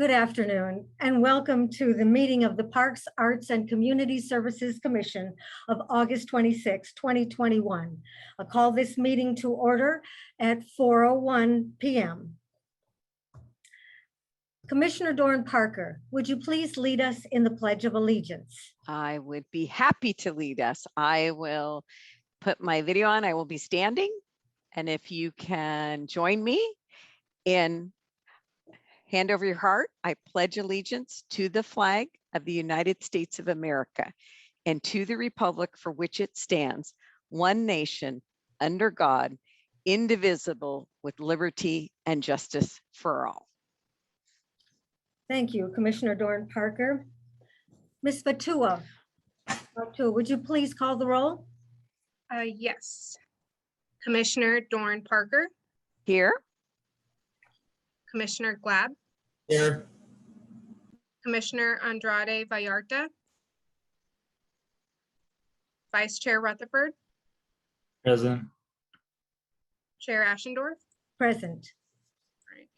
Good afternoon and welcome to the meeting of the Parks, Arts and Community Services Commission of August 26, 2021. I'll call this meeting to order at 4:01 p.m. Commissioner Doran Parker, would you please lead us in the Pledge of Allegiance? I would be happy to lead us. I will put my video on. I will be standing. And if you can join me in hand over your heart, I pledge allegiance to the flag of the United States of America and to the republic for which it stands, one nation, under God, indivisible, with liberty and justice for all. Thank you, Commissioner Doran Parker. Ms. Fatua, would you please call the roll? Yes. Commissioner Doran Parker, Here. Commissioner Glab, Here. Commissioner Andrade Vallarta, Vice Chair Rutherford, Present. Chair Ashendorf. Present. Right.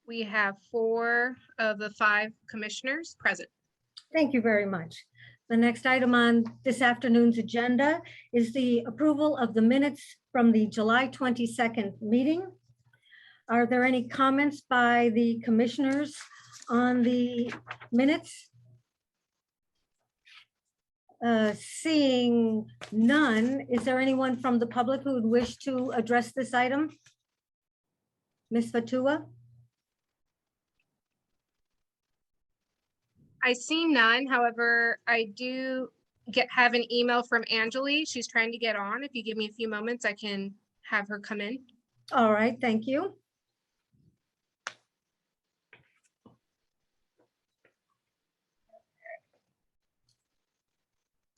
We have 4 of the 5 commissioners present. Thank you very much. The next item on this afternoon's agenda is the approval of the minutes from the July 22nd meeting. Are there any comments by the commissioners on the minutes? Seeing none, is there anyone from the public who would wish to address this item? Ms. Fatua? I see none. However, I do have an email from Angeli. She's trying to get on. If you give me a few moments, I can have her come in. All right, thank you.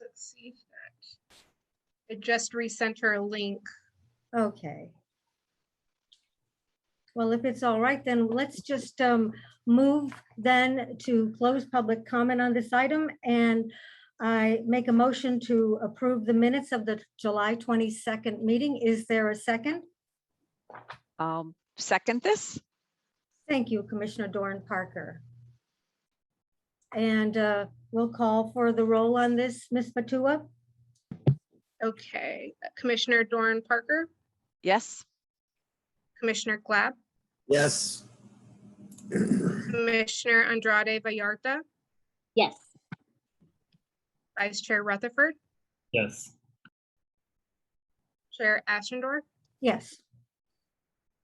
Let's see if that. I just resent her a link. Okay. Well, if it's all right, then let's just move then to close public comment on this item. And I make a motion to approve the minutes of the July 22nd meeting. Is there a second? Second this. Thank you, Commissioner Doran Parker. And we'll call for the roll on this, Ms. Fatua. Okay. Commissioner Doran Parker, Yes. Commissioner Glab, Yes. Commissioner Andrade Vallarta, Yes. Vice Chair Rutherford, Yes. Chair Ashendorf. Yes,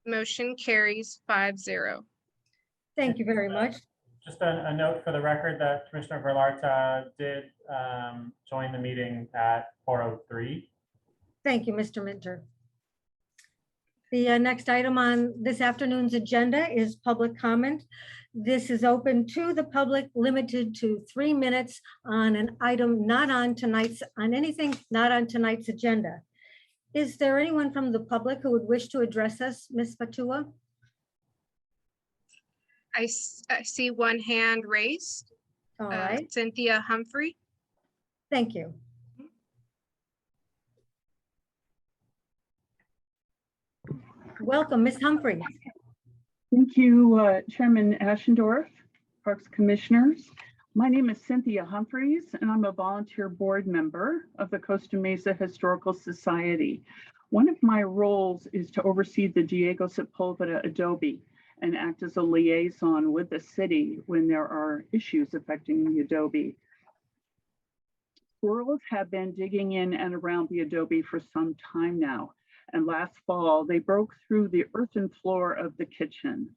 Motion carries 5-0. thank you very much. Just a note for the record that Commissioner Vallarta did join the meeting at 4:03. Thank you, Mr. Minter. The next item on this afternoon's agenda is public comment. This is open to the public, limited to 3 minutes on an item not on anything not on tonight's agenda. Is there anyone from the public who would wish to address us, Ms. Fatua? I see one hand raised. All right, Cynthia Humphrey. thank you. Welcome, Ms. Humphrey. Thank you, Chairman Ashendorf, Parks Commissioners. My name is Cynthia Humphreys, and I'm a volunteer board member of the Costa Mesa Historical Society. One of my roles is to oversee the Diego Sepulveda adobe and act as a liaison with the city when there are issues affecting the adobe. Squirrels have been digging in and around the adobe for some time now. And last fall, they broke through the earthen floor of the kitchen.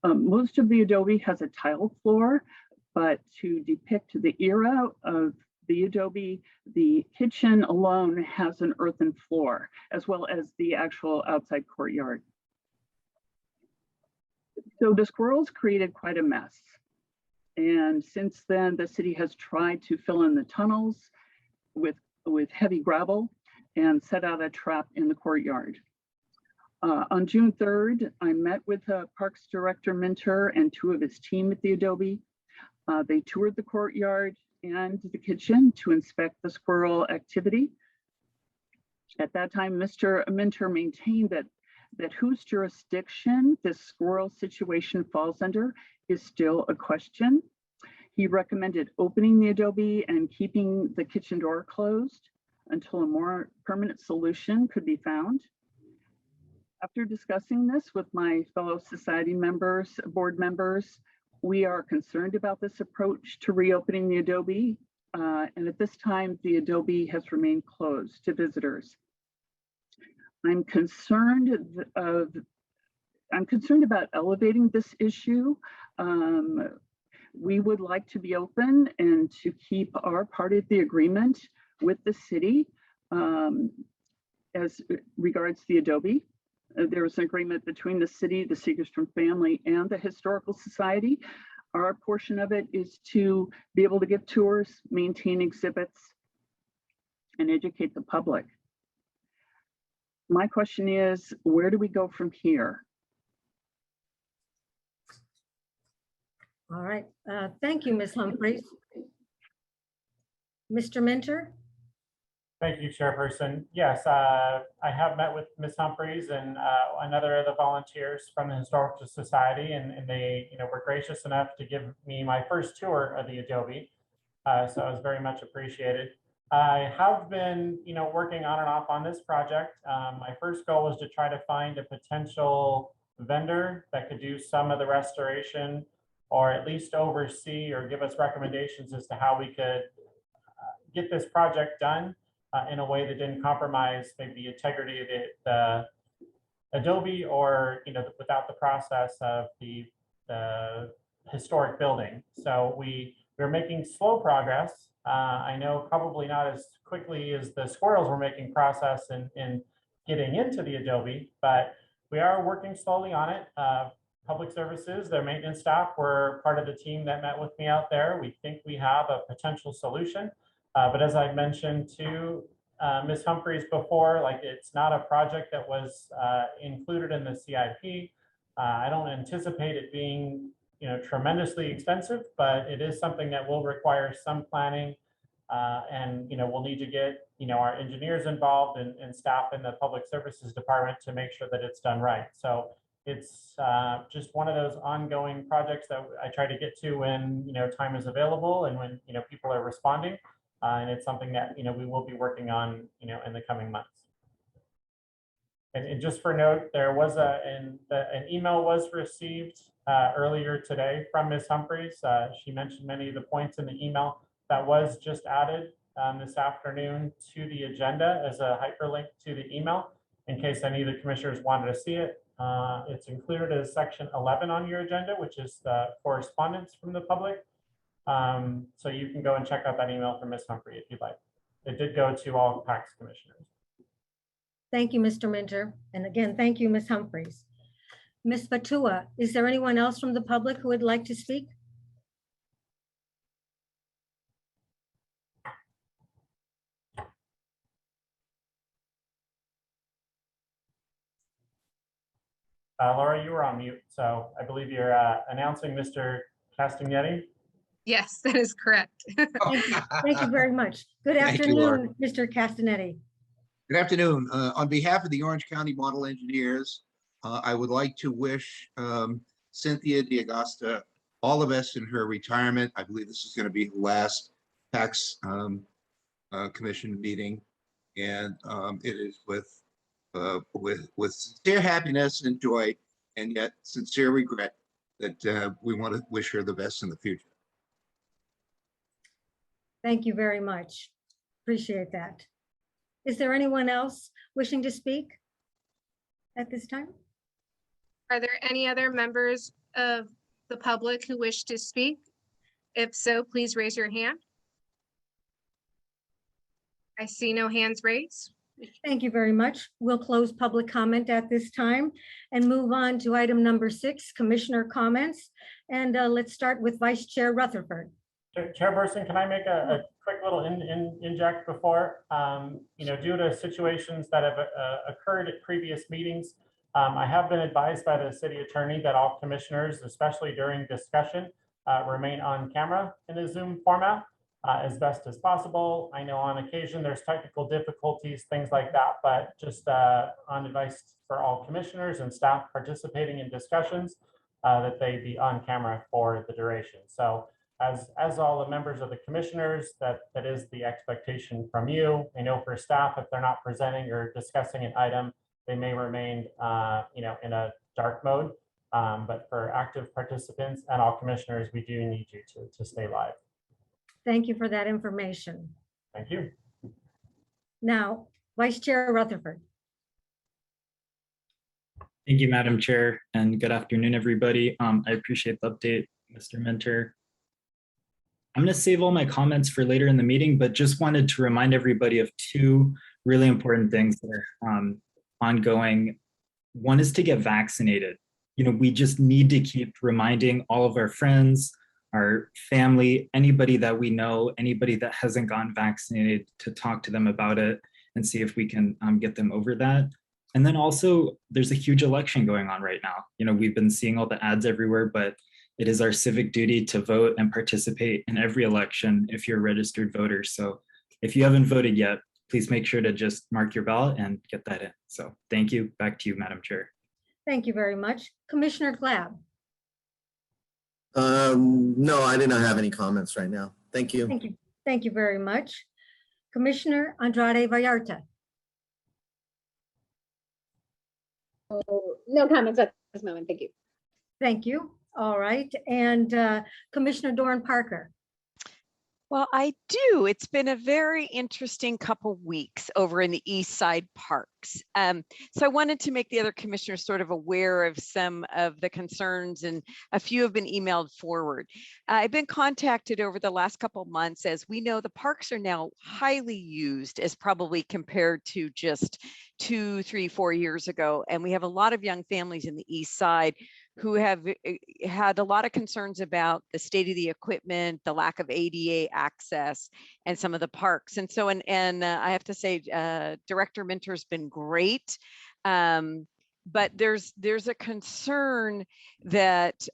Most of the adobe has a tiled floor, but to depict the era of the adobe, the kitchen alone has an earthen floor, as well as the actual outside courtyard. So the squirrels created quite a mess. And since then, the city has tried to fill in the tunnels with heavy gravel and set out a trap in the courtyard. On June 3rd, I met with Parks Director Minter and 2 of his team at the adobe. They toured the courtyard and the kitchen to inspect the squirrel activity. At that time, Mr. Minter maintained that that whose jurisdiction this squirrel situation falls under is still a question. He recommended opening the adobe and keeping the kitchen door closed until a more permanent solution could be found. After discussing this with my fellow society members, board members, we are concerned about this approach to reopening the adobe. And at this time, the adobe has remained closed to visitors. I'm concerned about elevating this issue. We would like to be open and to keep our part of the agreement with the city as regards the adobe. There was an agreement between the city, the Segerstrom family, and the Historical Society. Our portion of it is to be able to give tours, maintain exhibits, and educate the public. My question is, where do we go from here? All right. Thank you, Ms. Humphries. Mr. Minter? Thank you, Chairperson. Yes, I have met with Ms. Humphries and another of the volunteers from the Historical Society, and they, were gracious enough to give me my first tour of the adobe. So it was very much appreciated. I have been, working on and off on this project. My first goal was to try to find a potential vendor that could do some of the restoration, or at least oversee or give us recommendations as to how we could get this project done in a way that didn't compromise maybe the integrity of the adobe, or without the process of the historic building. So we're making slow progress. I know probably not as quickly as the squirrels were making progress in getting into the adobe, but we are working slowly on it. Public Services, their maintenance staff, were part of the team that met with me out there. We think we have a potential solution. But as I mentioned to Ms. Humphries before, it's not a project that was included in the CIP. I don't anticipate it being tremendously expensive, but it is something that will require some planning, and we'll need to get our engineers involved and staff in the Public Services Department to make sure that it's done right. So it's just one of those ongoing projects that I try to get to when time is available and when people are responding, and it's something that we will be working on in the coming months. And just for note, there was an email was received earlier today from Ms. Humphries. She mentioned many of the points in the email that was just added this afternoon to the agenda as a hyperlink to the email in case any of the commissioners wanted to see it. It's included as section 11 on your agenda, which is the correspondence from the public. So you can go and check out that email from Ms. Humphrey if you'd like. It did go to all tax commissioners. Thank you, Mr. Minter. And again, thank you, Ms. Humphries. Ms. Fatua, is there anyone else from the public who would like to speak? Laura, you were on mute, so I believe you're announcing Mr. Castagnetti. Yes, that is correct. Thank you very much. Good Thank you, Laura. afternoon, Mr. Castanetti. Good afternoon. On behalf of the Orange County Model Engineers, I would like to wish Cynthia D'Agosta all the best in her retirement. I believe this is going to be the last tax commission meeting, and it is with sincere happiness and joy, and yet sincere regret that we want to wish her the best in the future. Thank you very much. Appreciate that. Is there anyone else wishing to speak at this time? Are there any other members of the public who wish to speak? If so, please raise your hand. I see no hands raised. Thank you very much. We'll close public comment at this time and move on to item number 6, commissioner comments. And let's start with Vice Chair Rutherford. Chairperson, can I make a quick little inject before? Due to situations that have occurred at previous meetings, I have been advised by the city attorney that all commissioners, especially during discussion, remain on camera in a Zoom format. as best as possible. I know on occasion there's technical difficulties, things like that, but just on advice for all commissioners and staff participating in discussions, that they be on camera for the duration. So as all the members of the commissioners, that is the expectation from you. I know for staff, if they're not presenting or discussing an item, they may remain in a dark mode. But for active participants and all commissioners, we do need you to stay live. Thank you for that information. Thank you. Now, Vice Chair Rutherford. Thank you, Madam Chair, and good afternoon, everybody. I appreciate the update, Mr. Minter. I'm going to save all my comments for later in the meeting, but just wanted to remind everybody of two really important things that are ongoing. One is to get vaccinated. We just need to keep reminding all of our friends, our family, anybody that we know, anybody that hasn't gotten vaccinated, to talk to them about it and see if we can get them over that. And then also, there's a huge election going on right now. We've been seeing all the ads everywhere, but it is our civic duty to vote and participate in every election if you're a registered voter. So if you haven't voted yet, please make sure to just mark your ballot and get that in. So thank you. Back to you, Madam Chair. Thank you very much. Commissioner Glab. No, I do not have any comments right now. Thank you. Thank you. Thank you very much. Commissioner Andrade Vallarta. Oh, no comments at this moment. Thank you. Thank you. All right. And Commissioner Doran Parker. Well, I do. It's been a very interesting couple weeks over in the East Side parks. So I wanted to make the other commissioners sort of aware of some of the concerns, and a few have been emailed forward. I've been contacted over the last couple months, as we know the parks are now highly used, as probably compared to just 2, 3, 4 years ago. And we have a lot of young families in the East Side who have had a lot of concerns about the state of the equipment, the lack of ADA access, and some of the parks. And so, I have to say, Director Minter's been great, but there's a concern that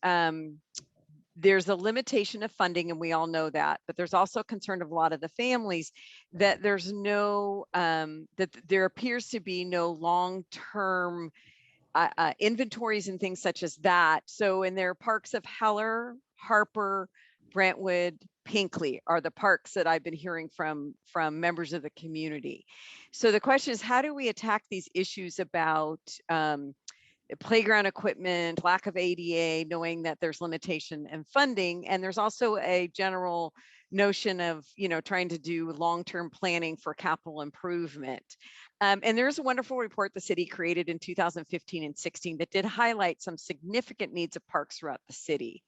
there's a limitation of funding, and we all know that, but there's also a concern of a lot of the families that there's no, that there appears to be no long-term inventories and things such as that. So in their parks of Heller, Harper, Brentwood, Pinkley are the parks that I've been hearing from members of the community. So the question is, how do we attack these issues about playground equipment, lack of ADA, knowing that there's limitation and funding, and there's also a general notion of trying to do long-term planning for capital improvement. And there's a wonderful report the city created in 2015 and 16 that did highlight some significant needs of parks throughout the city.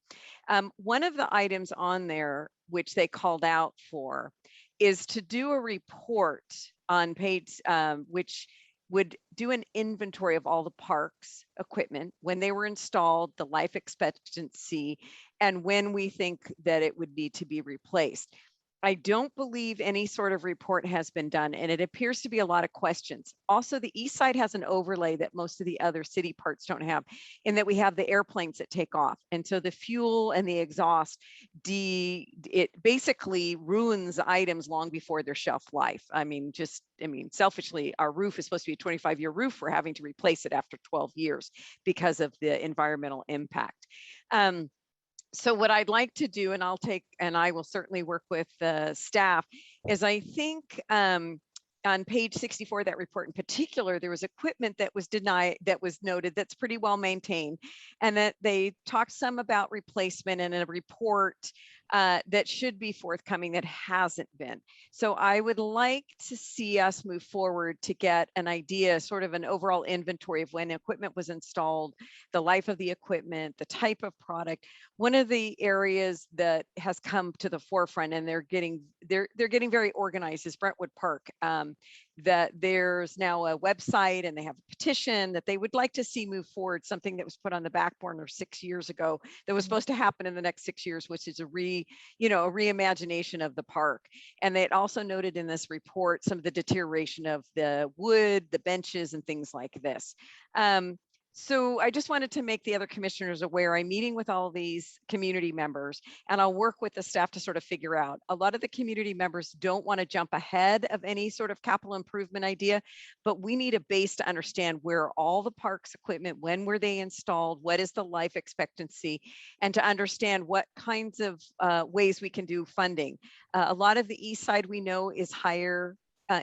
One of the items on there, which they called out for, is to do a report on page, which would do an inventory of all the parks equipment, when they were installed, the life expectancy, and when we think that it would need to be replaced. I don't believe any sort of report has been done, and it appears to be a lot of questions. Also, the East Side has an overlay that most of the other city parts don't have, in that we have the airplanes that take off. And so the fuel and the exhaust, it basically ruins items long before their shelf life. Selfishly, our roof is supposed to be a 25-year roof. We're having to replace it after 12 years because of the environmental impact. So what I'd like to do, and I will certainly work with the staff, is I think on page 64 of that report in particular, there was equipment that was noted that's pretty well maintained, and that they talked some about replacement in a report that should be forthcoming that hasn't been. So I would like to see us move forward to get an idea, sort of an overall inventory of when equipment was installed, the life of the equipment, the type of product. One of the areas that has come to the forefront, and they're getting very organized, is Brentwood Park. That there's now a website, and they have a petition that they would like to see move forward, something that was put on the back burner 6 years ago that was supposed to happen in the next 6 years, which is a reimagination of the park. And they had also noted in this report some of the deterioration of the wood, the benches, and things like this. So I just wanted to make the other commissioners aware, I'm meeting with all these community members, and I'll work with the staff to sort of figure out. A lot of the community members don't want to jump ahead of any sort of capital improvement idea, but we need a base to understand where are all the parks equipment, when were they installed, what is the life expectancy, and to understand what kinds of ways we can do funding. A lot of the east side we know is higher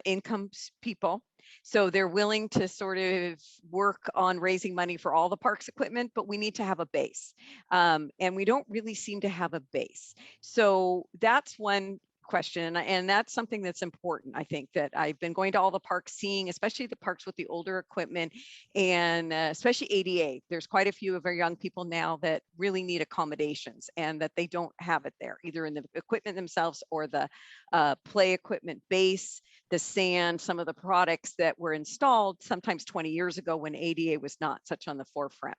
income people. So they're willing to sort of work on raising money for all the parks equipment, but we need to have a base. And we don't really seem to have a base. So that's one question. And that's something that's important. I think that I've been going to all the parks, seeing, especially the parks with the older equipment, and especially ADA. There's quite a few of our young people now that really need accommodations and that they don't have it there, either in the equipment themselves or the play equipment base, the sand, some of the products that were installed sometimes 20 years ago when ADA was not such on the forefront.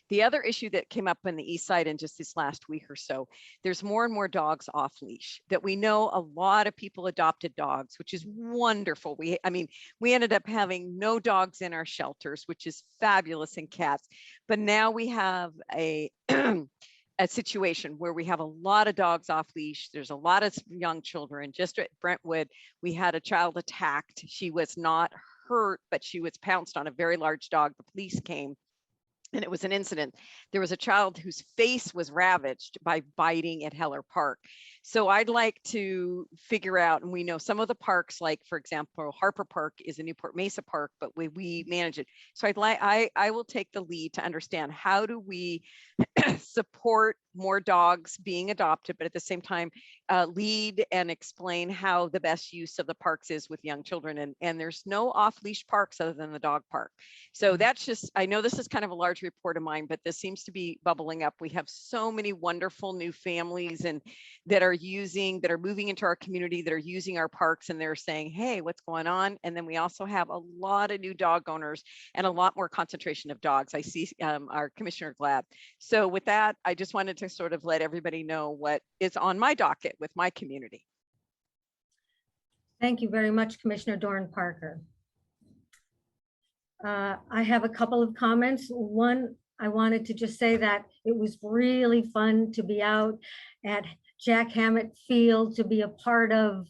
The other issue that came up on the east side in just this last week or so, there's more and more dogs off leash that we know a lot of people adopted dogs, which is wonderful. We ended up having no dogs in our shelters, which is fabulous, and cats. But now we have a a situation where we have a lot of dogs off leash. There's a lot of young children. Just at Brentwood, we had a child attacked. She was not hurt, but she was pounced on, a very large dog. The police came, and it was an incident. There was a child whose face was ravaged by biting at Heller Park. So I'd like to figure out, and we know some of the parks, like for example, Harper Park is a Newport Mesa park, but we manage it. So I will take the lead to understand, how do we support more dogs being adopted, but at the same time lead and explain how the best use of the parks is with young children. And there's no off-leash parks other than the dog park. So that's just, I know this is kind of a large report of mine, but this seems to be bubbling up. We have so many wonderful new families and that are moving into our community, that are using our parks, and they're saying, hey, what's going on? And then we also have a lot of new dog owners and a lot more concentration of dogs. I see our Commissioner Glad. So with that, I just wanted to sort of let everybody know what is on my docket with my community. Thank you very much, Commissioner Doran Parker. I have a couple of comments. One, I wanted to just say that it was really fun to be out at Jack Hammett Field, to be a part of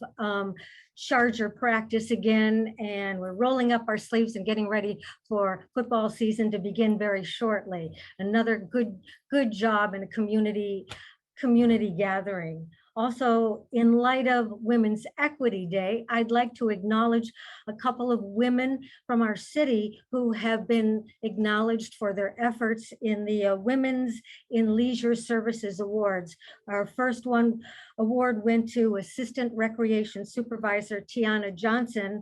Charger practice again, and we're rolling up our sleeves and getting ready for football season to begin very shortly. Another good job in a community gathering. Also, in light of Women's Equity Day, I'd like to acknowledge a couple of women from our city who have been acknowledged for their efforts in the Women's in Leisure Services Awards. Our first award went to Assistant Recreation Supervisor Tiana Johnson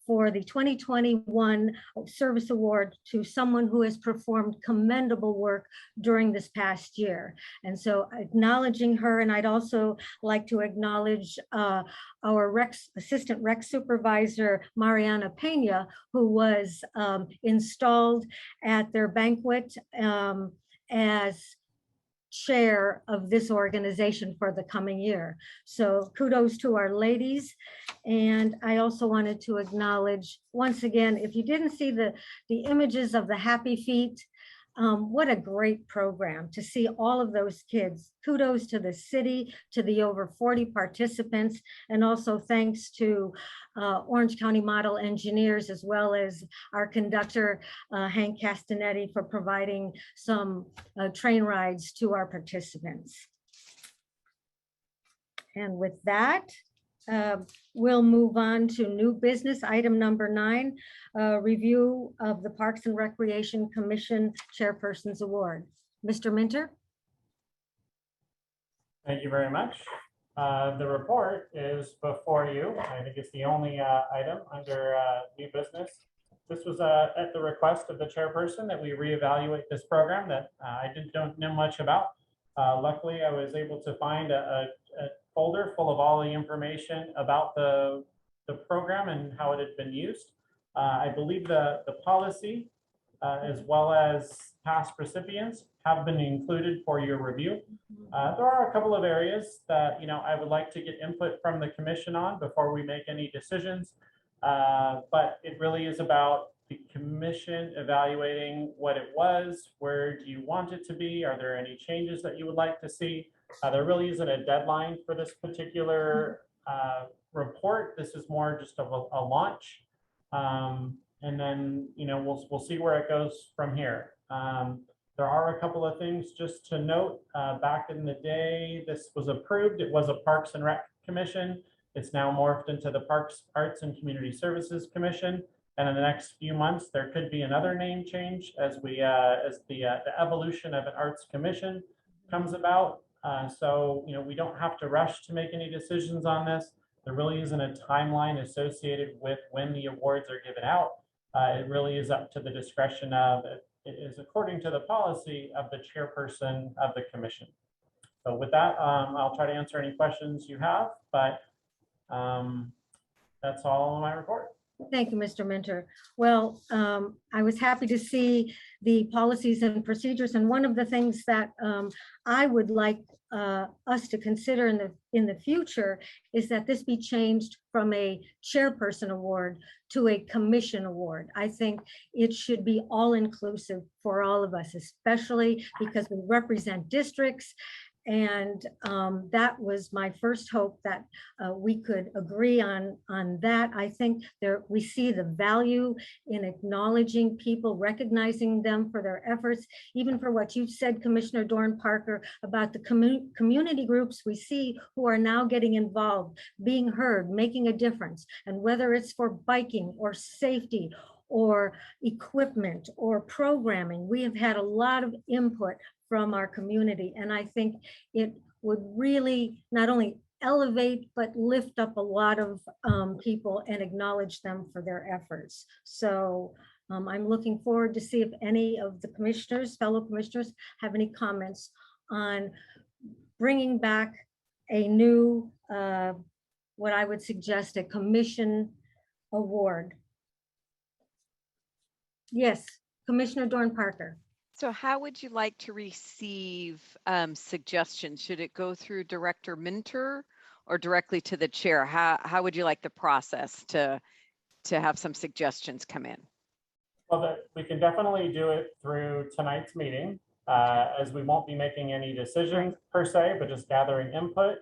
for the 2021 Service Award to someone who has performed commendable work during this past year. And so acknowledging her, and I'd also like to acknowledge our Assistant Rec Supervisor, Mariana Pena, who was installed at their banquet as chair of this organization for the coming year. So kudos to our ladies. And I also wanted to acknowledge, once again, if you didn't see the images of the Happy Feet, what a great program to see all of those kids. Kudos to the city, to the over 40 participants, and also thanks to Orange County Model Engineers, as well as our conductor, Hank Castanetti, for providing some train rides to our participants. And with that, we'll move on to new business. Item number 9, review of the Parks and Recreation Commission Chairperson's Award. Mr. Minter? Thank you very much. The report is before you. I think it's the only item under new business. This was at the request of the chairperson that we reevaluate this program that I don't know much about. Luckily, I was able to find a folder full of all the information about the program and how it had been used. I believe the policy, as well as past recipients, have been included for your review. There are a couple of areas that I would like to get input from the commission on before we make any decisions. But it really is about the commission evaluating what it was. Where do you want it to be? Are there any changes that you would like to see? There really isn't a deadline for this particular report. This is more just of a launch. And then, we'll see where it goes from here. There are a couple of things just to note. Back in the day, this was approved. It was a Parks and Rec Commission. It's now morphed into the Parks, Arts and Community Services Commission. And in the next few months, there could be another name change as the evolution of an Arts Commission comes about. So, we don't have to rush to make any decisions on this. There really isn't a timeline associated with when the awards are given out. It really is up to the discretion of, it is according to the policy of the chairperson of the commission. So with that, I'll try to answer any questions you have, but that's all in my report. Thank you, Mr. Minter. Well, I was happy to see the policies and procedures. And one of the things that I would like us to consider in the future is that this be changed from a chairperson award to a commission award. I think it should be all inclusive for all of us, especially because we represent districts. And that was my first hope, that we could agree on that. I think we see the value in acknowledging people, recognizing them for their efforts, even for what you said, Commissioner Dorn Parker, about the community groups we see who are now getting involved, being heard, making a difference. And whether it's for biking or safety or equipment or programming, we have had a lot of input from our community. And I think it would really not only elevate, but lift up a lot of people and acknowledge them for their efforts. So I'm looking forward to see if any of the commissioners, fellow commissioners, have any comments on bringing back a new, what I would suggest, a commission award. Yes, Commissioner Dorn Parker. So how would you like to receive suggestions? Should it go through Director Minter or directly to the chair? How would you like the process to have some suggestions come in? Well, we can definitely do it through tonight's meeting, as we won't be making any decisions per se, but just gathering input.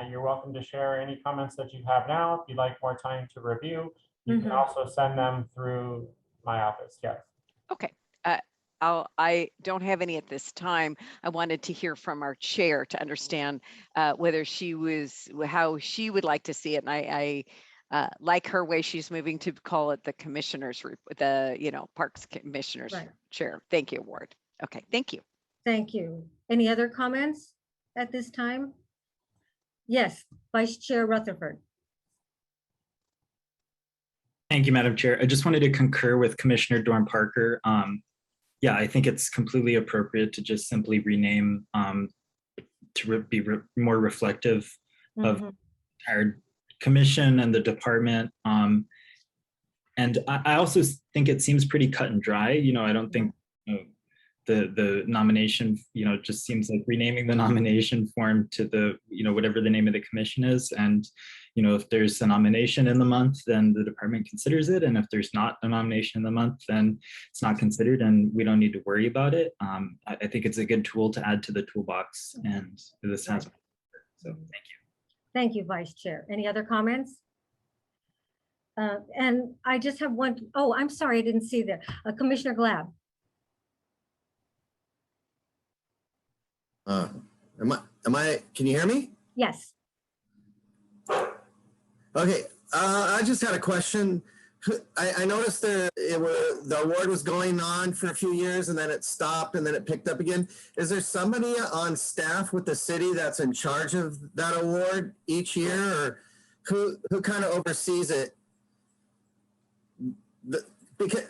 You're welcome to share any comments that you have now. If you'd like more time to review, you can also send them through my office. Yes. Okay. I don't have any at this time. I wanted to hear from our chair to understand whether how she would like to see it. And I like her way she's moving to call it the commissioners, Parks Commissioners Chair. Thank you, Ward. Okay, thank you. Thank you. Any other comments at this time? Yes, Vice Chair Rutherford. Thank you, Madam Chair. I just wanted to concur with Commissioner Dorn Parker. Yeah, I think it's completely appropriate to just simply rename to be more reflective of the entire commission and the department. And I also think it seems pretty cut and dry. I don't think the nomination, just seems like renaming the nomination form to the, whatever the name of the commission is. And, if there's a nomination in the month, then the department considers it. And if there's not a nomination in the month, then it's not considered and we don't need to worry about it. I think it's a good tool to add to the toolbox, and this has, so thank you. Thank you, Vice Chair. Any other comments? And I just have one. Oh, I'm sorry, I didn't see that. Commissioner Glab. Can you hear me? Yes. Okay, I just had a question. I noticed the award was going on for a few years and then it stopped and then it picked up again. Is there somebody on staff with the city that's in charge of that award each year, or who kind of oversees it? Because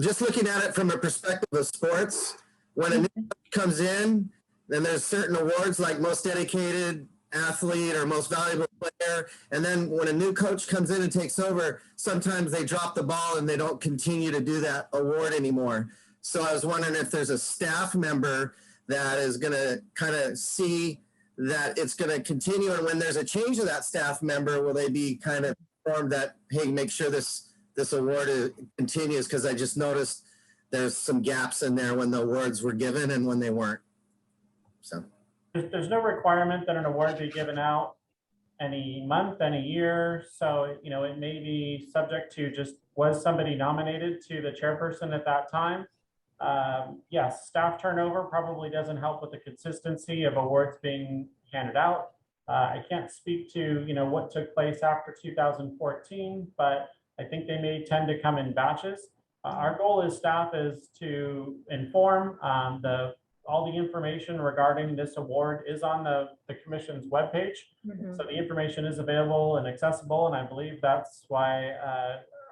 just looking at it from a perspective of sports, when a new coach comes in, then there's certain awards like most dedicated athlete or most valuable player. And then when a new coach comes in and takes over, sometimes they drop the ball and they don't continue to do that award anymore. So I was wondering if there's a staff member that is going to kind of see that it's going to continue. And when there's a change of that staff member, will they be kind of informed that, hey, make sure this this award continues, because I just noticed there's some gaps in there when the awards were given and when they weren't. So There's no requirement that an award be given out any month, any year. So, you know, it may be subject to just, was somebody nominated to the chairperson at that time? Yes, staff turnover probably doesn't help with the consistency of awards being handed out. I can't speak to, you know, what took place after 2014, but I think they may tend to come in batches. Our goal as staff is to inform all the information regarding this award is on the commission's webpage. Mhm. So the information is available and accessible, and I believe that's why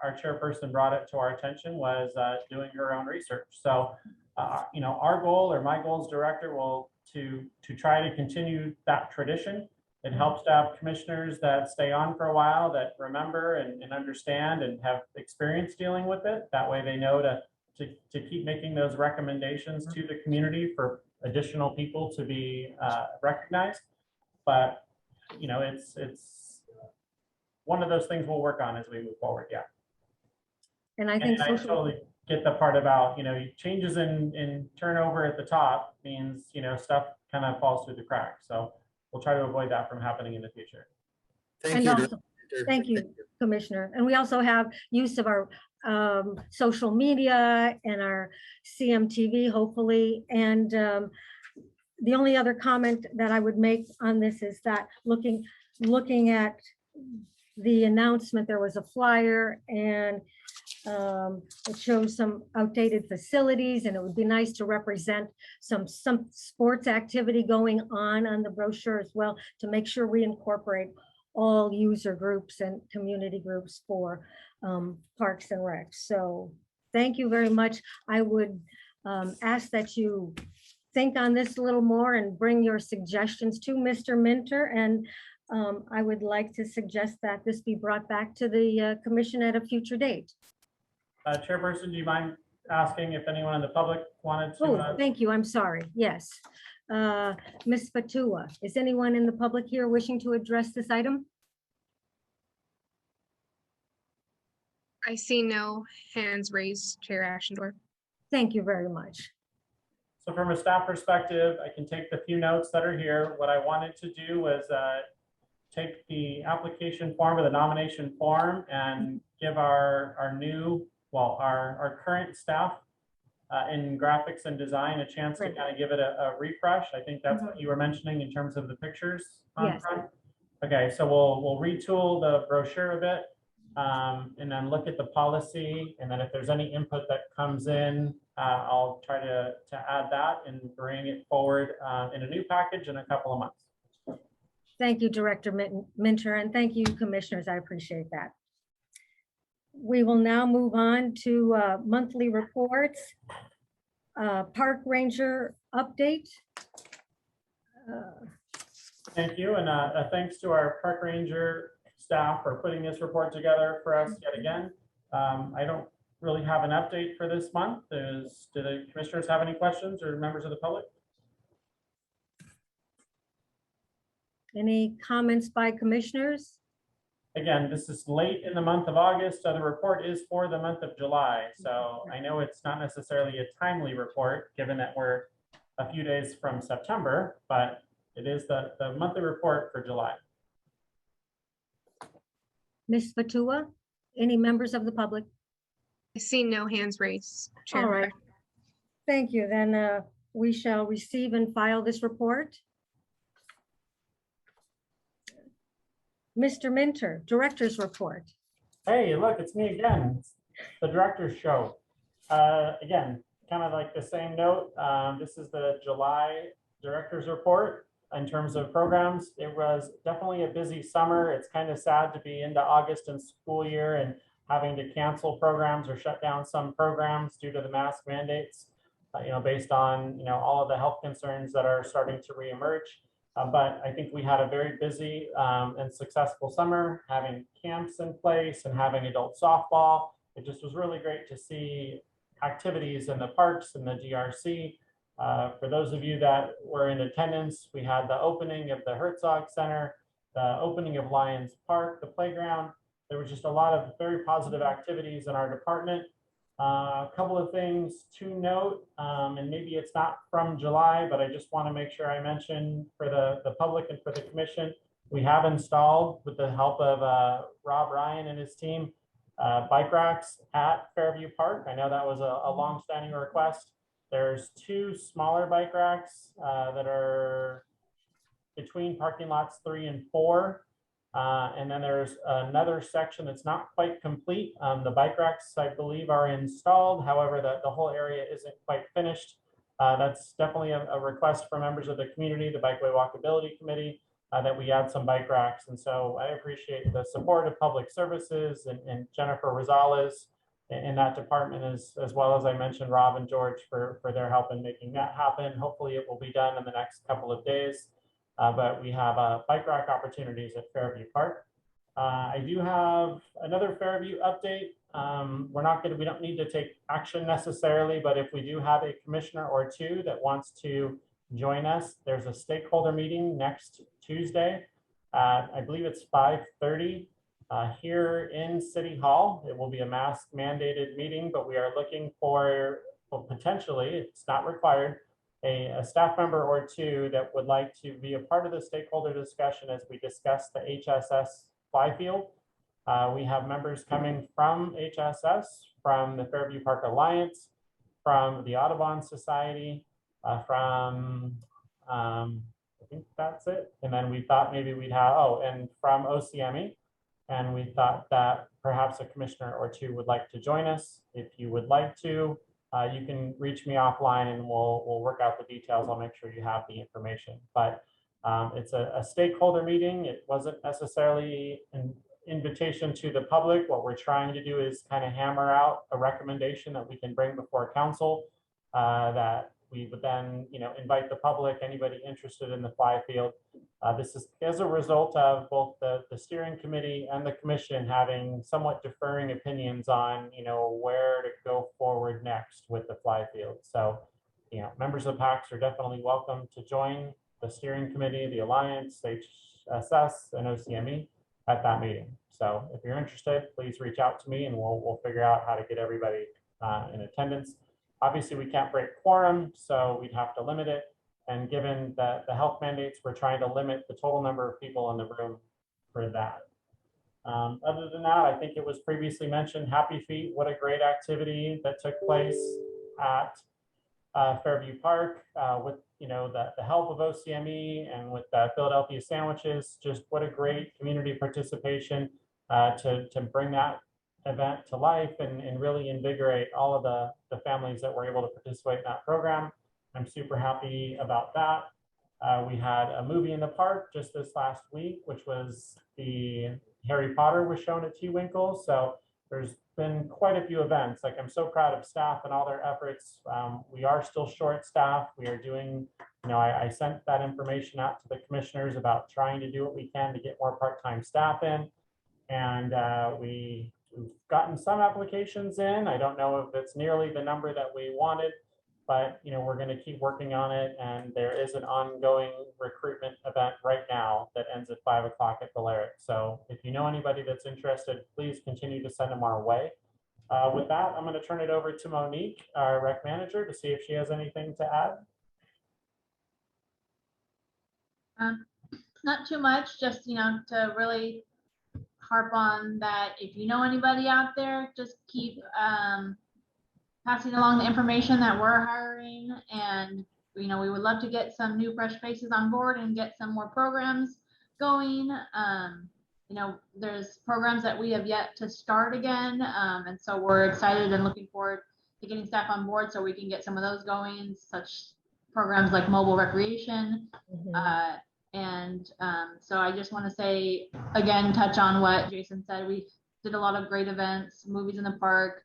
our chairperson brought it to our attention, was doing her own research. So, you know, our goal, or my goal as director, will to try to continue that tradition. It helps to have commissioners that stay on for a while, that remember and understand and have experience dealing with it. That way they know to keep making those recommendations to the community for additional people to be recognized. But, you know, it's one of those things we'll work on as we move forward. Yeah. And I think I totally get the part about, you know, changes in turnover at the top means, you know, stuff kind of falls through the cracks. So we'll try to avoid that from happening in the future. thank And you. also, Director. thank you, Commissioner. And we also have use of our social media and our CMTV, hopefully. And the only other comment that I would make on this is that looking at the announcement, there was a flyer, and it shows some outdated facilities, and it would be nice to represent some sports activity going on the brochure as well, to make sure we incorporate all user groups and community groups for Parks and Rec. So thank you very much. I would ask that you think on this a little more and bring your suggestions to Mr. Minter. And I would like to suggest that this be brought back to the commission at a future date. Chairperson, do you mind asking if anyone in the public wanted to? Oh, thank you. I'm sorry. Yes. Ms. Fatua, is anyone in the public here wishing to address this item? I see no hands raised, Chair Ashendorf. Thank you very much. So from a staff perspective, I can take the few notes that are here. What I wanted to do was take the application form or the nomination form and give our new, well, our current staff in graphics and design a chance to Right. kind of give it a refresh. I think that's what you were mentioning in terms of the pictures on Yes. front. Okay, so we'll retool the brochure a bit, and then look at the policy. And then if there's any input that comes in, I'll try to add that and bring it forward in a new package in a couple of months. Thank you, Director Minter, and thank you, Commissioners. I appreciate that. We will now move on to monthly reports. Park Ranger update. Thank you, and thanks to our park ranger staff for putting this report together for us yet again. I don't really have an update for this month. Do the commissioners have any questions, or members of the public? Any comments by commissioners? Again, this is late in the month of August, so the report is for the month of July. So I know it's not necessarily a timely report, given that we're a few days from September, but it is the monthly report for July. Ms. Fatua, any members of the public? I see no hands raised, Chair. All right. Thank you. Then we shall receive and file this report. Mr. Minter, Director's Report. Hey, look, it's me again. It's the director's show. Again, kind of like the same note. This is the July director's report in terms of programs. It was definitely a busy summer. It's kind of sad to be into August and school year and having to cancel programs or shut down some programs due to the mask mandates, based on, all of the health concerns that are starting to reemerge. But I think we had a very busy and successful summer, having camps in place and having adult softball. It just was really great to see activities in the parks and the GRC. For those of you that were in attendance, we had the opening of the Herzog Center, the opening of Lions Park, the playground, there was just a lot of very positive activities in our department. A couple of things to note, and maybe it's not from July, but I just want to make sure I mention for the public and for the commission, we have installed, with the help of Rob Ryan and his team, bike racks at Fairview Park. I know that was a long-standing request. There's 2 smaller bike racks that are between parking lots 3 and 4. And then there's another section that's not quite complete. The bike racks, I believe, are installed. However, the whole area isn't quite finished. That's definitely a request for members of the community, the Bikeway Walkability Committee, that we add some bike racks. And so I appreciate the support of Public Services and Jennifer Rosales in that department, as well as I mentioned Rob and George for their help in making that happen. Hopefully it will be done in the next couple of days. But we have bike rack opportunities at Fairview Park. I do have another Fairview update. We don't need to take action necessarily, but if we do have a commissioner or 2 that wants to join us, there's a stakeholder meeting next Tuesday. I believe it's 5:30 here in City Hall. It will be a mask mandated meeting, but we are looking for, well, potentially, it's not required, a staff member or 2 that would like to be a part of the stakeholder discussion as we discuss the HSS flyfield. We have members coming from HSS, from the Fairview Park Alliance, from the Audubon Society, from, I think that's it. And then we thought maybe we'd have, and from OCME. And we thought that perhaps a commissioner or 2 would like to join us. If you would like to, you can reach me offline and we'll work out the details. I'll make sure you have the information. But it's a stakeholder meeting. It wasn't necessarily an invitation to the public. What we're trying to do is kind of hammer out a recommendation that we can bring before council, that we would then, invite the public, anybody interested in the fly field. This is as a result of both the steering committee and the commission having somewhat differing opinions on, where to go forward next with the fly field. So, members of PACs are definitely welcome to join the steering committee, the Alliance, HSS, and OCME at that meeting. So if you're interested, please reach out to me and we'll figure out how to get everybody in attendance. Obviously, we can't break quorum, so we'd have to limit it. And given the health mandates, we're trying to limit the total number of people in the room for that. Other than that, I think it was previously mentioned, Happy Feet, what a great activity that took place at Fairview Park with the help of OCME and with Philadelphia Sandwiches. Just what a great community participation to bring that event to life and really invigorate all of the families that were able to participate in that program. I'm super happy about that. We had a movie in the park just this last week, which was the Harry Potter was shown at T. Winkle. So there's been quite a few events. Like, I'm so proud of staff and all their efforts. We are still short staffed. We are doing, I sent that information out to the commissioners about trying to do what we can to get more part-time staff in. And we've gotten some applications in. I don't know if it's nearly the number that we wanted, but we're going to keep working on it. And there is an ongoing recruitment event right now that ends at 5 o'clock at Valeric. So if you know anybody that's interested, please continue to send them our way. With that, I'm going to turn it over to Monique, our rec manager, to see if she has anything to add. Not too much, just to really harp on that. If you know anybody out there, just keep passing along the information that we're hiring, and we would love to get some new fresh faces on board and get some more programs going. There's programs that we have yet to start again, and so we're excited and looking forward to getting staff on board so we can get some of those going, such programs like mobile recreation. So I just want to say again, touch on what Jason said. We did a lot of great events, movies in the park,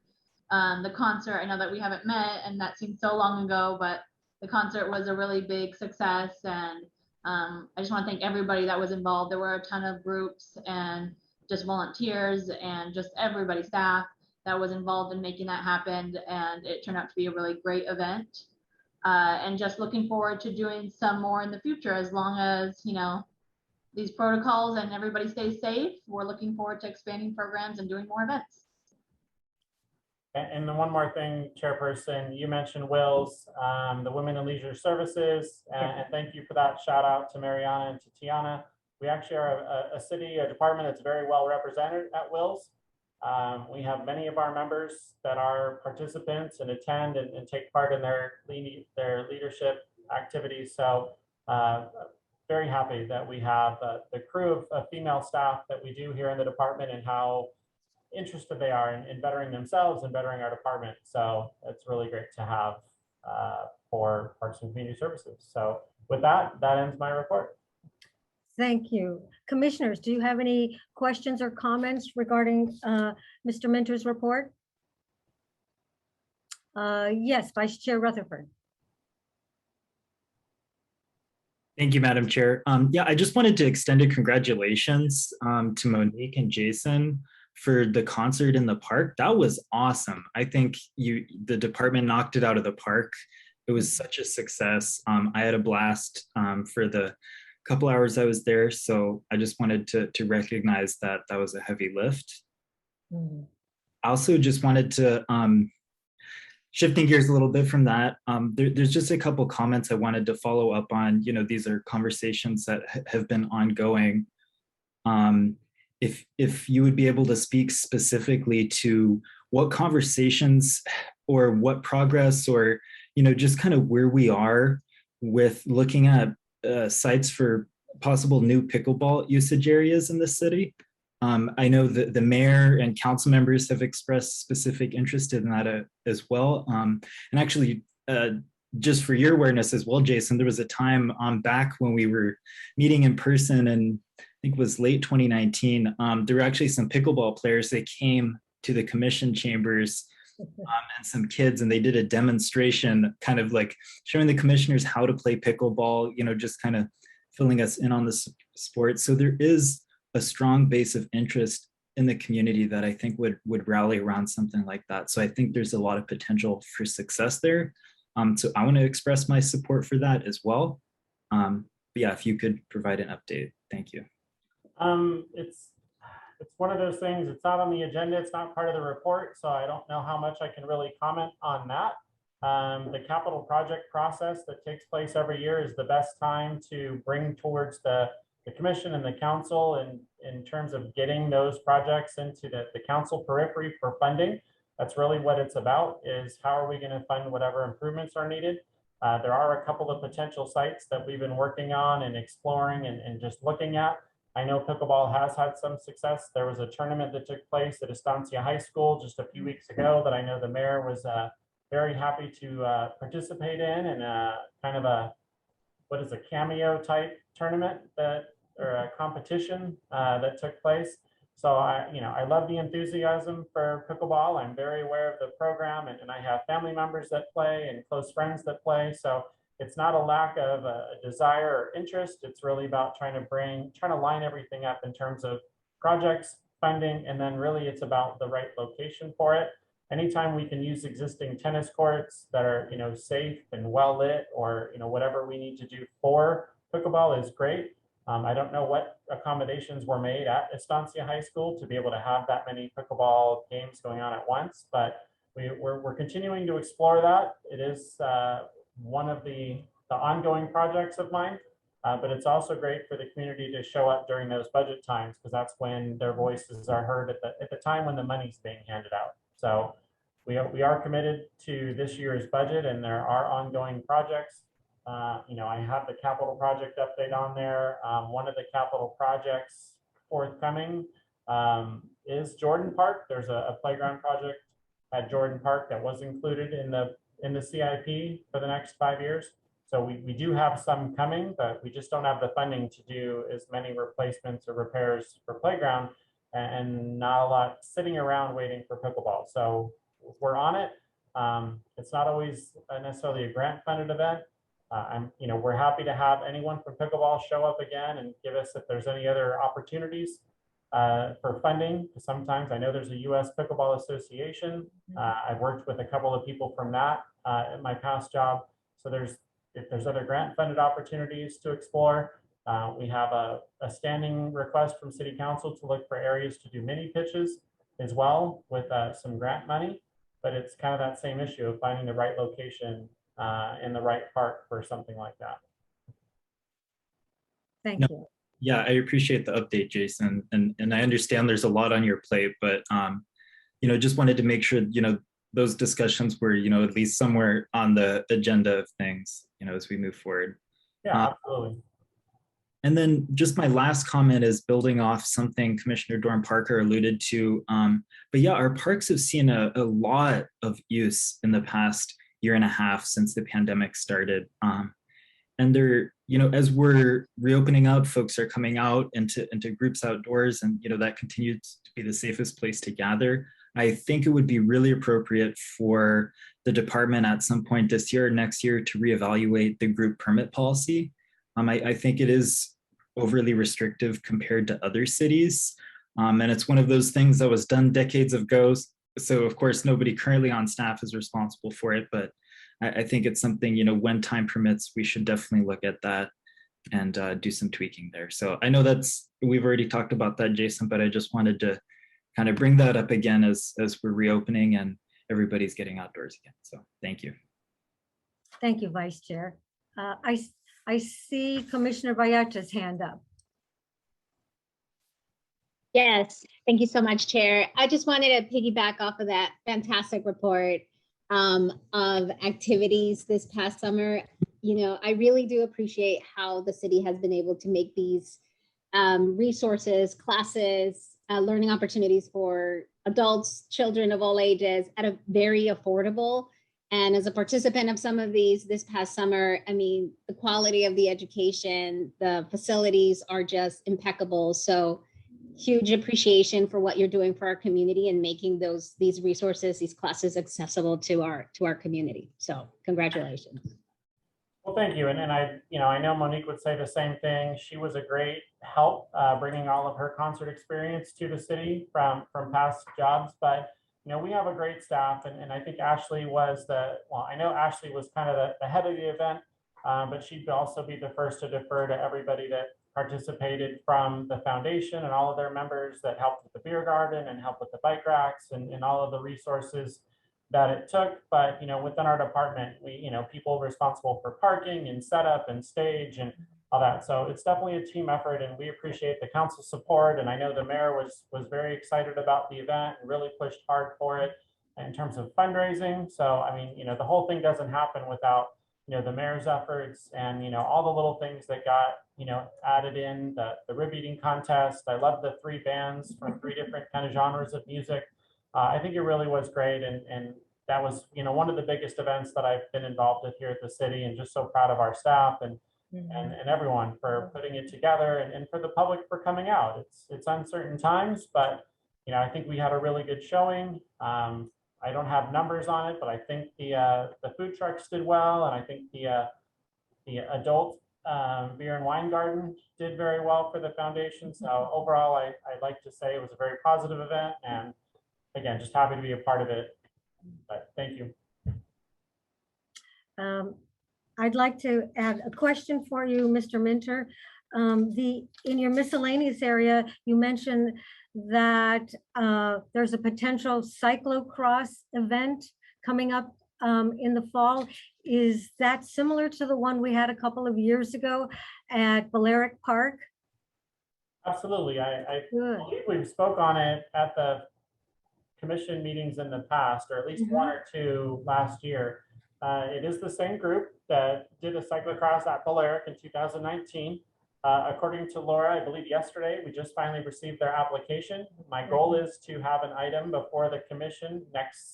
the concert. I know that we haven't met and that seems so long ago, but the concert was a really big success. And I just want to thank everybody that was involved. There were a ton of groups and just volunteers and just everybody, staff, that was involved in making that happen. And it turned out to be a really great event. And just looking forward to doing some more in the future, as long as, these protocols and everybody stays safe. We're looking forward to expanding programs and doing more events. And then one more thing, Chairperson, you mentioned Wills, the Women in Leisure Services, and thank you for that. Shout out to Mariana and to Tiana. We actually are a department that's very well represented at Wills. We have many of our members that are participants and attend and take part in their leadership activities. So very happy that we have the crew of female staff that we do here in the department and how interested they are in bettering themselves and bettering our department. So it's really great to have for Parks and Community Services. So with that ends my report. Thank you. Commissioners, do you have any questions or comments regarding Mr. Minter's report? Yes, Vice Chair Rutherford. Thank you, Madam Chair. Yeah, I just wanted to extend a congratulations to Monique and Jason for the concert in the park. That was awesome. I think the department knocked it out of the park. It was such a success. I had a blast for the couple hours I was there. So I just wanted to recognize that that was a heavy lift. Mm-hmm. I also just wanted to, shifting gears a little bit from that, there's just a couple comments I wanted to follow up on. You know, these are conversations that have been ongoing. If you would be able to speak specifically to what conversations or what progress or, you know, just kind of where we are with looking at sites for possible new pickleball usage areas in the city. I know that the mayor and council members have expressed specific interest in that as well. And actually, just for your awareness as well, Jason, there was a time back when we were meeting in person, and I think it was late 2019. There were actually some pickleball players that came to the commission chambers and some kids, and they did a demonstration kind of like showing the commissioners how to play pickleball, you know, just kind of filling us in on the sport. So there is a strong base of interest in the community that I think would rally around something like that. So I think there's a lot of potential for success there. So I want to express my support for that as well. But yeah, if you could provide an update, thank you. It's one of those things, it's not on the agenda, it's not part of the report, so I don't know how much I can really comment on that. The capital project process that takes place every year is the best time to bring towards the commission and the council and in terms of getting those projects into the council periphery for funding. That's really what it's about, is how are we going to fund whatever improvements are needed. There are a couple of potential sites that we've been working on and exploring and just looking at. I know pickleball has had some success. There was a tournament that took place at Estancia High School just a few weeks ago that I know the mayor was very happy to participate in, and kind of a cameo type tournament or a competition that took place. So I love the enthusiasm for pickleball. I'm very aware of the program, and I have family members that play and close friends that play. So it's not a lack of a desire or interest. It's really about trying to line everything up in terms of projects, funding, and then really it's about the right location for it. Anytime we can use existing tennis courts that are, safe and well lit, or, whatever we need to do for pickleball is great. I don't know what accommodations were made at Estancia High School to be able to have that many pickleball games going on at once, but we're continuing to explore that. It is one of the ongoing projects of mine, but it's also great for the community to show up during those budget times, because that's when their voices are heard at the time when the money's being handed out. So we are committed to this year's budget, and there are ongoing projects. I have the capital project update on there. One of the capital projects forthcoming is Jordan Park. There's a playground project at Jordan Park that was included in the CIP for the next 5 years. So we do have some coming, but we just don't have the funding to do as many replacements or repairs for playground, and not a lot sitting around waiting for pickleball. So we're on it. It's not always necessarily a grant funded event. We're happy to have anyone from pickleball show up again and give us if there's any other opportunities for funding. Sometimes I know there's a U.S. Pickleball Association. I've worked with a couple of people from that in my past job. So if there's other grant funded opportunities to explore, We have a standing request from City Council to look for areas to do mini pitches as well with some grant money, but it's kind of that same issue of finding the right location in the right park for something like that. Thank No. you. Yeah, I appreciate the update, Jason. And I understand there's a lot on your plate, but, just wanted to make sure, those discussions were, at least somewhere on the agenda of things, as we move forward. Yeah, absolutely. And then just my last comment is building off something Commissioner Dorn Parker alluded to. But yeah, our parks have seen a lot of use in the past year and a half since the pandemic started. And they're, as we're reopening up, folks are coming out into groups outdoors, and that continues to be the safest place to gather. I think it would be really appropriate for the department at some point this year or next year to reevaluate the group permit policy. I think it is overly restrictive compared to other cities. And it's one of those things that was done decades ago. So of course, nobody currently on staff is responsible for it, but I think it's something, when time permits, we should definitely look at that and do some tweaking there. So I know we've already talked about that, Jason, but I just wanted to kind of bring that up again as we're reopening and everybody's getting outdoors again. So thank you. Thank you, Vice Chair. I see Commissioner Vallarta's hand up. Yes, thank you so much, Chair. I just wanted to piggyback off of that fantastic report of activities this past summer. I really do appreciate how the city has been able to make these resources, classes, learning opportunities for adults, children of all ages at a very affordable. And as a participant of some of these this past summer, the quality of the education, the facilities are just impeccable. So huge appreciation for what you're doing for our community and making these resources, these classes accessible to our community. So congratulations. Well, thank you. And I know Monique would say the same thing. She was a great help bringing all of her concert experience to the city from past jobs. But, we have a great staff. And I think Ashley was I know Ashley was kind of the head of the event, but she'd also be the first to defer to everybody that participated from the foundation and all of their members that helped with the beer garden and helped with the bike racks and all of the resources that it took. But, within our department, we, people responsible for parking and setup and stage and all that. So it's definitely a team effort, and we appreciate the council support. And I know the mayor was very excited about the event and really pushed hard for it in terms of fundraising. So, the whole thing doesn't happen without, the mayor's efforts and, all the little things that got, added in, the rib eating contest. I love the 3 bands from 3 different kind of genres of music. I think it really was great. And that was, one of the biggest events that I've been involved with here at the city, and just so proud of our staff and everyone for putting it together and for the public for coming out. It's uncertain times, but, I think we had a really good showing. I don't have numbers on it, but I think the food trucks did well. And I think the adult beer and wine garden did very well for the foundation. So overall, I'd like to say it was a very positive event, and again, just happy to be a part of it. But thank you. I'd like to add a question for you, Mr. Minter. In your miscellaneous area, you mentioned that there's a potential cyclocross event coming up in the fall. Is that similar to the one we had a couple of years ago at Balearic Park? Absolutely. I believe we've spoke on it at the commission meetings in the past, or at least 1 or 2 last year. It is the same group that did a cyclocross at Balearic in 2019. According to Laura, I believe yesterday, we just finally received their application. My goal is to have an item before the commission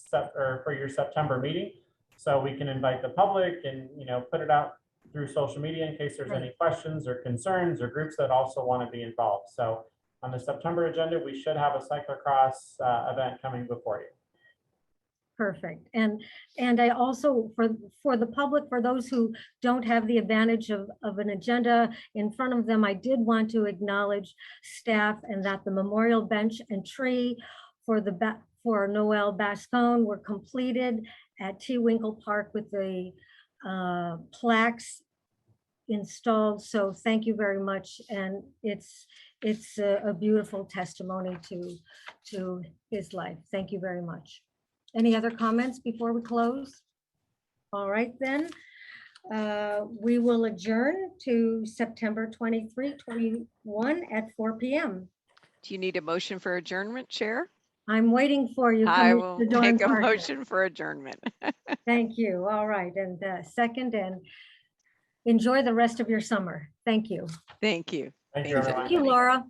for your September meeting, so we can invite the public and put it out through social media in case there's any questions or concerns or groups that also want to be involved. So on the September agenda, we should have a cyclocross event coming before you. Perfect. And I also, for the public, for those who don't have the advantage of an agenda in front of them, I did want to acknowledge staff and that the memorial bench and tree for Noel Bascone were completed at T. Winkle Park with the plaques installed. So thank you very much. And it's a beautiful testimony to his life. Thank you very much. Any other comments before we close? All right, then. We will adjourn to September 23, 21 at 4 p.m. Do you need a motion for adjournment, Chair? I'm waiting for you. I will Commissioner Doran make a Parker. motion for adjournment. Thank you. All right. And second, and enjoy the rest of your summer. Thank you. Thank you. Thank you, Thanks, everyone. Thank you, Laura.